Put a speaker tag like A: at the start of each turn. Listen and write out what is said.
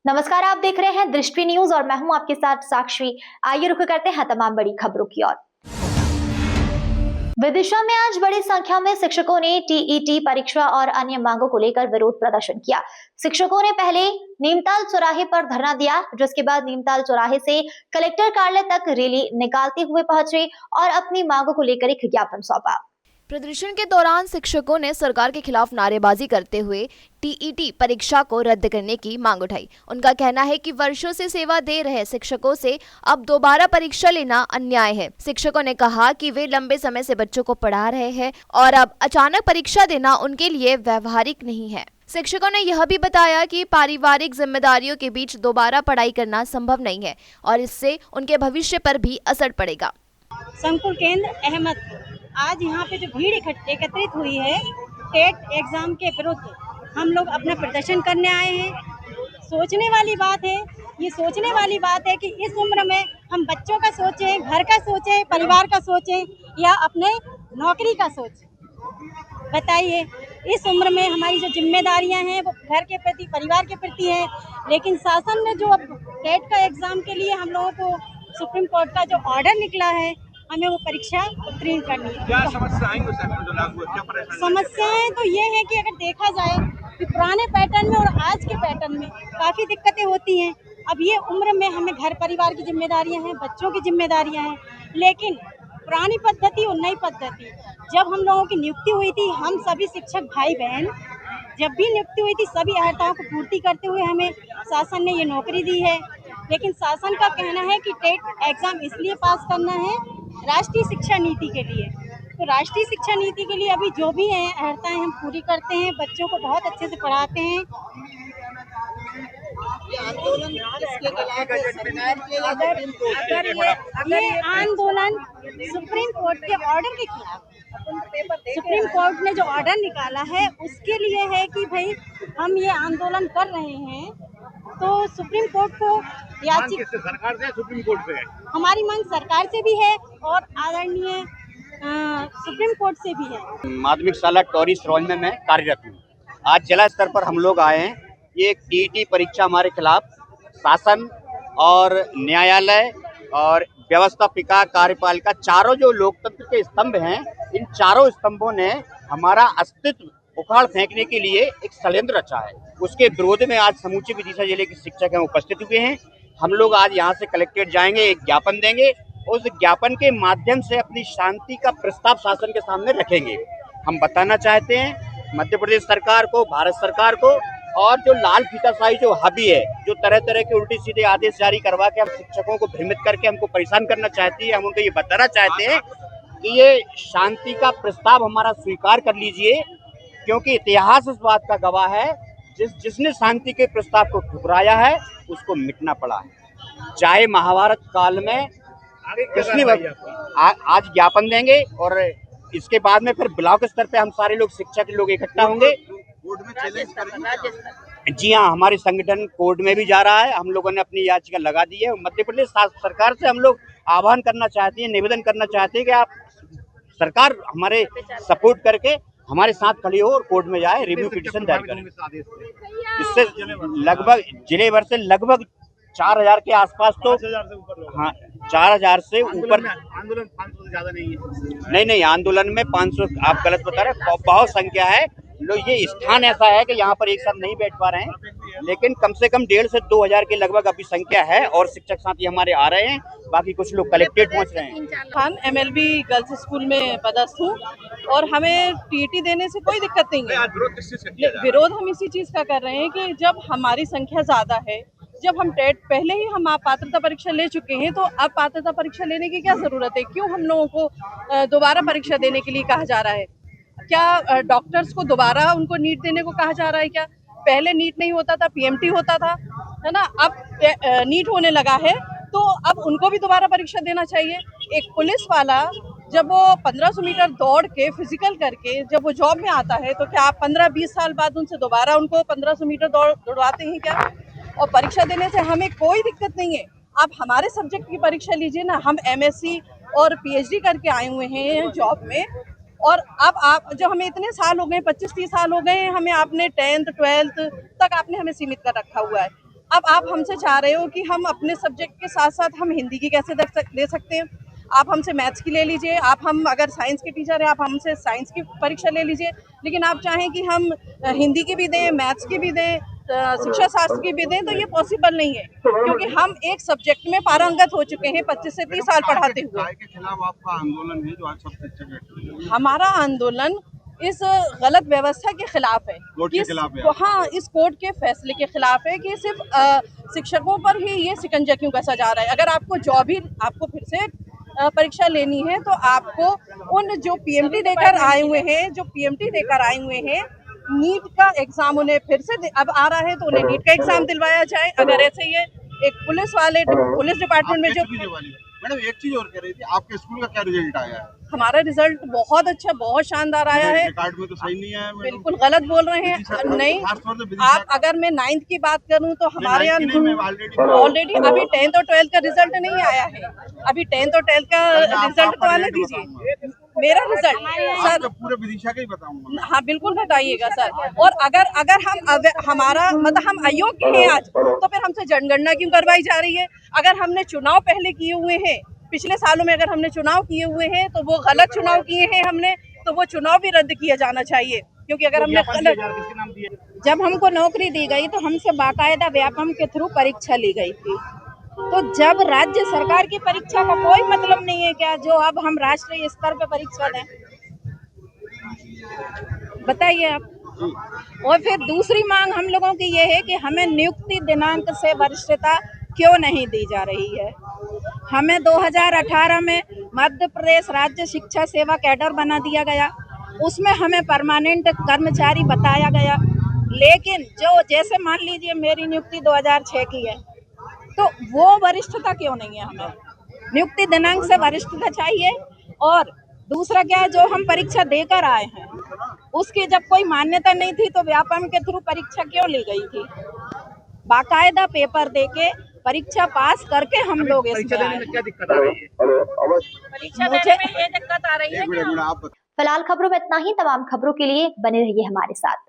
A: नमस्कार, आप देख रहे हैं दृष्टि न्यूज और मैं हूं आपके साथ साक्षी। आइए रुक करते हैं तमाम बड़ी खबरों की ओर। विदिशा में आज बड़ी संख्या में शिक्षकों ने टीईटी परीक्षा और अन्य मांगों को लेकर विरोध प्रदर्शन किया। शिक्षकों ने पहले नीमताल चौराहे पर धरना दिया, जिसके बाद नीमताल चौराहे से कलेक्टर कार्यालय तक रैली निकालते हुए पहुंचे और अपनी मांगों को लेकर एक ज्ञापन सौंपा।
B: प्रदर्शन के दौरान शिक्षकों ने सरकार के खिलाफ नारेबाजी करते हुए टीईटी परीक्षा को रद्द करने की मांग उठाई। उनका कहना है कि वर्षों से सेवा दे रहे शिक्षकों से अब दोबारा परीक्षा लेना अन्याय है। शिक्षकों ने कहा कि वे लंबे समय से बच्चों को पढ़ा रहे हैं और अब अचानक परीक्षा देना उनके लिए व्यवहारिक नहीं है। शिक्षकों ने यह भी बताया कि पारिवारिक जिम्मेदारियों के बीच दोबारा पढ़ाई करना संभव नहीं है और इससे उनके भविष्य पर भी असर पड़ेगा।
C: संकुल केंद्र अहमद आज यहाँ पे जो भीड़ एकत्रित हुई है टेट एग्ज़ाम के विरुद्ध, हम लोग अपना प्रदर्शन करने आए हैं। सोचने वाली बात है, ये सोचने वाली बात है कि इस उम्र में हम बच्चों का सोचें, घर का सोचें, परिवार का सोचें या अपने नौकरी का सोचें। बताइए, इस उम्र में हमारी जो जिम्मेदारियां हैं वो घर के प्रति, परिवार के प्रति हैं, लेकिन शासन ने जो अब टेट का एग्ज़ाम के लिए हम लोगों को सुप्रीम कोर्ट का जो ऑर्डर निकला है, हमें वो परीक्षा उत्तीर्ण करनी है।
D: क्या समस्याएं जो लागू है, क्या परेशानी?
C: समस्याएं तो ये है कि अगर देखा जाए कि पुराने पैटर्न में और आज के पैटर्न में काफ़ी दिक्कतें होती हैं। अब ये उम्र में हमें घर परिवार की जिम्मेदारियां हैं, बच्चों की जिम्मेदारियां हैं, लेकिन पुरानी पद्धति और नई पद्धति, जब हम लोगों की नियुक्ति हुई थी, हम सभी शिक्षक भाई बहन जब भी नियुक्ति हुई थी, सभी अर्हताओं को पूर्ति करते हुए हमें शासन ने ये नौकरी दी है। लेकिन शासन का कहना है कि टेट एग्ज़ाम इसलिए पास करना है राष्ट्रीय शिक्षा नीति के लिए। तो राष्ट्रीय शिक्षा नीति के लिए अभी जो भी हैं अर्हताएं हम पूरी करते हैं, बच्चों को बहुत अच्छे से पढ़ाते हैं।
D: ये आंदोलन किसके खिलाफ है? सरकार के या
C: अगर ये आंदोलन सुप्रीम कोर्ट के ऑर्डर के खिलाफ, सुप्रीम कोर्ट ने जो ऑर्डर निकाला है उसके लिए है कि भाई हम ये आंदोलन कर रहे हैं, तो सुप्रीम कोर्ट को याचिका
D: सरकार से, सुप्रीम कोर्ट से है।
C: हमारी मांग सरकार से भी है और आदरणीय सुप्रीम कोर्ट से भी है।
E: माध्यमिक शाला टोरी सरोज में मैं कार्यरत हूँ। आज जिला स्तर पर हम लोग आए हैं। ये टीईटी परीक्षा हमारे खिलाफ शासन और न्यायालय और व्यवस्थापिका कार्यपालिका, चारों जो लोकतंत्र के स्तंभ हैं, इन चारों स्तंभों ने हमारा अस्तित्व उखाड़ फेंकने के लिए एक षड्यंत्र रचा है। उसके विरोध में आज समूचे विदिशा जिले के शिक्षक हैं उपस्थित हुए हैं। हम लोग आज यहाँ से कलेक्ट्रेट जाएंगे, एक ज्ञापन देंगे। उस ज्ञापन के माध्यम से अपनी शांति का प्रस्ताव शासन के सामने रखेंगे। हम बताना चाहते हैं मध्य प्रदेश सरकार को, भारत सरकार को, और जो लाल फीताशाही जो हावी है, जो तरह तरह के उल्टे सीधे आदेश जारी करवा के हम शिक्षकों को भ्रमित करके हमको परेशान करना चाहती है, हम उनको ये बताना चाहते हैं कि ये शांति का प्रस्ताव हमारा स्वीकार कर लीजिए, क्योंकि इतिहास इस बात का गवाह है, जिसने शांति के प्रस्ताव को ठुकराया है उसको मिटना पड़ा है। चाहे महाभारत काल में किसने आज ज्ञापन देंगे और इसके बाद में फिर ब्लॉक स्तर पे हम सारे लोग शिक्षक लोग इकट्ठा होंगे।
D: कोर्ट में चैलेंज करेंगे।
E: जी हाँ, हमारे संगठन कोर्ट में भी जा रहा है। हम लोगों ने अपनी याचिका लगा दी है। मध्य प्रदेश सरकार से हम लोग आह्वान करना चाहते हैं, निवेदन करना चाहते हैं कि आप सरकार हमारे सपोर्ट करके हमारे साथ खड़ी हो और कोर्ट में जाए, रिव्यू पिटीशन दायर करें। इससे लगभग जिले भर से लगभग 4000 के आसपास, तो हाँ 4000 से ऊपर।
D: आंदोलन 500 से ज्यादा नहीं है।
E: नहीं, आंदोलन में 500 आप गलत बता रहे हैं, बहुत संख्या है लोग। ये स्थान ऐसा है कि यहाँ पर एक साथ नहीं बैठ पा रहे हैं, लेकिन कम से कम 1,500 से 2,000 के लगभग अभी संख्या है और शिक्षक साथी हमारे आ रहे हैं। बाकी कुछ लोग कलेक्ट्रेट पहुँच रहे हैं।
F: हम MLB गर्ल्स स्कूल में पदस्थ हूँ और हमें टीईटी देने से कोई दिक्कत नहीं है। विरोध हम इसी चीज़ का कर रहे हैं कि जब हमारी संख्या ज़्यादा है, जब हम टेट पहले ही हम पात्रता परीक्षा ले चुके हैं, तो अब पात्रता परीक्षा लेने की क्या ज़रूरत है? क्यों हम लोगों को दोबारा परीक्षा देने के लिए कहा जा रहा है? क्या डॉक्टर्स को दोबारा उनको नीट देने को कहा जा रहा है क्या? पहले नीट नहीं होता था, PMT होता था, है ना? अब नीट होने लगा है, तो अब उनको भी दोबारा परीक्षा देना चाहिए। एक पुलिस वाला जब वो 1500 मीटर दौड़ के फिजिकल करके जब वो जॉब में आता है, तो क्या आप 15-20 साल बाद उनसे दोबारा उनको 1500 मीटर दौड़वाते हैं क्या? और परीक्षा देने से हमें कोई दिक्कत नहीं है। आप हमारे सब्जेक्ट की परीक्षा लीजिए ना। हम MSc और PhD करके आए हुए हैं जॉब में, और अब आप जो हमें इतने साल हो गए, 25-30 साल हो गए, हमें आपने 10th 12th तक आपने हमें सीमित कर रखा हुआ है। अब आप हमसे चाह रहे हो कि हम अपने सब्जेक्ट के साथ साथ हम हिंदी की कैसे दे सकते हैं। आप हमसे मैथ्स की ले लीजिए, आप हम अगर साइंस के टीचर हैं आप हमसे साइंस की परीक्षा ले लीजिए, लेकिन आप चाहें कि हम हिंदी की भी दें, मैथ्स की भी दें, शिक्षा शास्त्र की भी दें, तो ये पॉसिबल नहीं है, क्योंकि हम एक सब्जेक्ट में पारंगत हो चुके हैं 25 से 30 साल पढ़ाते हुए।
G: के खिलाफ आपका आंदोलन है जो आज सब शिक्षक बैठे हैं।
F: हमारा आंदोलन इस गलत व्यवस्था के खिलाफ है,
G: कोर्ट के खिलाफ है।
F: हाँ, इस कोर्ट के फैसले के खिलाफ है कि सिर्फ शिक्षकों पर ही ये शिकंजा क्यों कसा जा रहा है। अगर आपको जॉब ही आपको फिर से परीक्षा लेनी है तो आपको उन जो पीएमटी देकर आए हुए हैं नीट का एग्जाम उन्हें फिर से अब आ रहा है तो उन्हें नीट का एग्जाम दिलवाया जाए। अगर ऐसे ये एक पुलिस डिपार्टमेंट में जो
G: मैडम एक चीज और कह रही थी, आपके स्कूल का क्या रिजल्ट आया है?
F: हमारा रिजल्ट बहुत अच्छा, बहुत शानदार आया है।
G: रिकॉर्ड में तो सही नहीं है।
F: बिल्कुल गलत बोल रहे हैं। नहीं, आप अगर मैं 9th की बात करूं तो हमारे यहाँ ऑलरेडी अभी 10th और 12th का रिजल्ट नहीं आया है। अभी 10th और 12th का रिजल्ट तो आने दीजिए। मेरा रिजल्ट सर
G: पूरे विदिशा का ही बताऊंगा।
F: हाँ बिल्कुल बताइएगा सर। और अगर हम हमारा मतलब हम अयोग्य हैं आज, तो फिर हमसे जनगणना क्यों करवाई जा रही है? अगर हमने चुनाव पहले किए हुए हैं, पिछले सालों में अगर हमने चुनाव किए हुए हैं तो वो गलत चुनाव किए हैं हमने, तो वो चुनाव भी रद्द किया जाना चाहिए, क्योंकि अगर हमने
C: जब हमको नौकरी दी गई तो हमसे बाकायदा व्यापम के थ्रू परीक्षा ली गई थी। तो जब राज्य सरकार की परीक्षा का कोई मतलब नहीं है क्या, जो अब हम राष्ट्रीय स्तर पे परीक्षा दें? बताइए आप। और फिर दूसरी मांग हम लोगों की ये है कि हमें नियुक्ति दिनांक से वरिष्ठता क्यों नहीं दी जा रही है। हमें 2018 में मध्य प्रदेश राज्य शिक्षा सेवा कैडर बना दिया गया, उसमें हमें परमानेंट कर्मचारी बताया गया, लेकिन जो जैसे मान लीजिए मेरी नियुक्ति 2006 की है, तो वो वरिष्ठता क्यों नहीं है? हमें नियुक्ति दिनांक से वरिष्ठता चाहिए। और दूसरा क्या है, जो हम परीक्षा देकर आए हैं उसकी जब कोई मान्यता नहीं थी तो व्यापम के थ्रू परीक्षा क्यों ली गई थी? बाकायदा पेपर देके परीक्षा पास करके हम लोग इसमें आए।
G: क्या दिक्कत आ रही है?
C: परीक्षा देने में ये दिक्कत आ रही है
G: एक मिनट आप
A: फिलहाल खबरों में इतना ही। तमाम खबरों के लिए बने रहिए हमारे साथ।